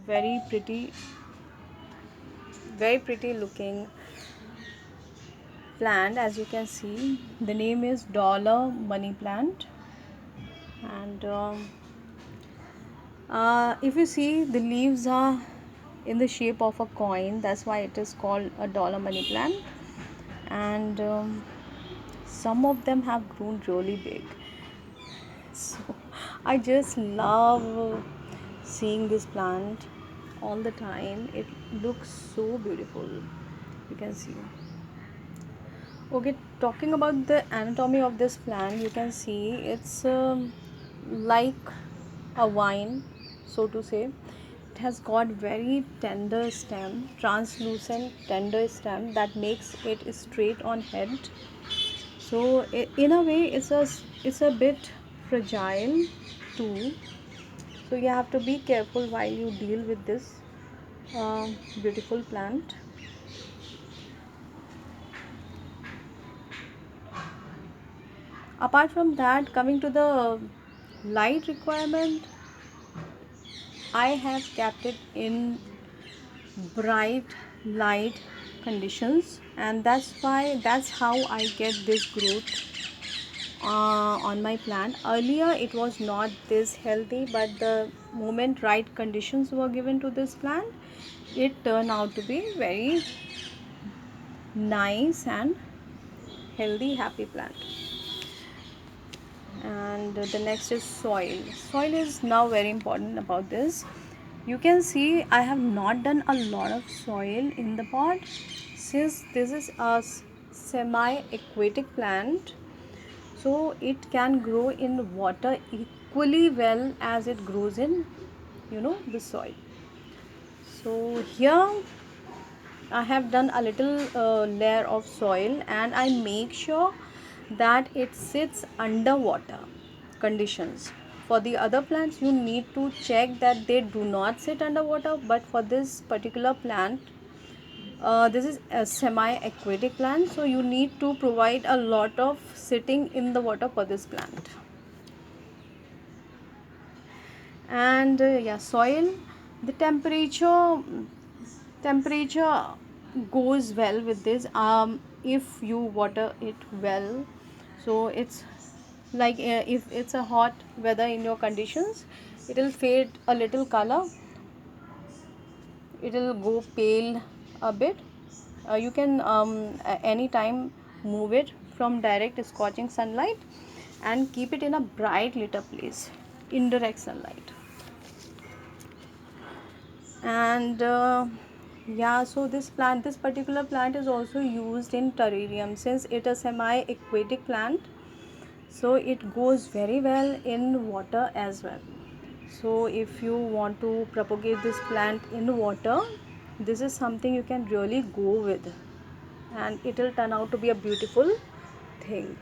Very pretty, very pretty looking plant. As you can see, the name is dollar money plant. And if you see, the leaves are in the shape of a coin. That's why it is called a dollar money plant. And some of them have grown really big. So I just love seeing this plant all the time. It looks so beautiful. You can see. Okay, talking about the anatomy of this plant, you can see it's like a vine, so to say. It has got very tender stem, translucent tender stem that makes it straight on head. So in a way, it's a bit fragile too. So you have to be careful while you deal with this beautiful plant. Apart from that, coming to the light requirement, I have kept it in bright light conditions, and that's how I get this growth on my plant. Earlier it was not this healthy, but the moment right conditions were given to this plant, it turned out to be very nice and healthy, happy plant. And the next is soil is now very important about this. You can see I have not done a lot of soil in the pot, since this is a semi aquatic plant, so it can grow in water equally well as it grows in the soil. So here I have done a little layer of soil, and I make sure that it sits underwater conditions. For the other plants, you need to check that they do not sit underwater, but for this particular plant, this is a semi-aquatic plant, so you need to provide a lot of sitting in the water for this plant. And yeah, soil, the temperature goes well with this if you water it well. So it's like if it's a hot weather in your conditions, it will fade a little color, it will go pale a bit. You can anytime move it from direct scorching sunlight and keep it in a bright lit up place, indirect sunlight. And yeah, so this particular plant is also used in terrarium, since it is semi aquatic plant, so it goes very well in water as well. So if you want to propagate this plant in water, this is something you can really go with, and it will turn out to be a beautiful thing.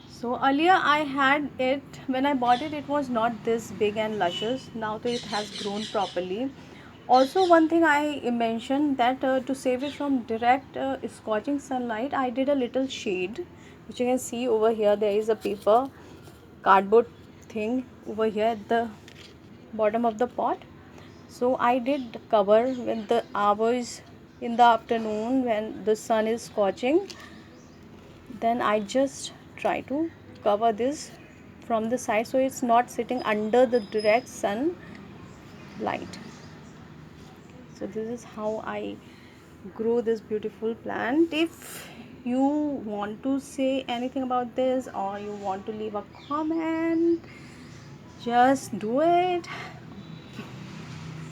So earlier I had it, when I bought it, it was not this big and luscious. Now that it has grown properly. Also, one thing I mentioned, that to save it from direct scorching sunlight, I did a little shade, which you can see over here. There is a paper cardboard thing over here at the bottom of the pot. So I did cover when the hours in the afternoon when the sun is scorching, then I just try to cover this from the side, so it's not sitting under the direct sun light. So this is how I grow this beautiful plant. If you want to say anything about this, or you want to leave a comment, just do it.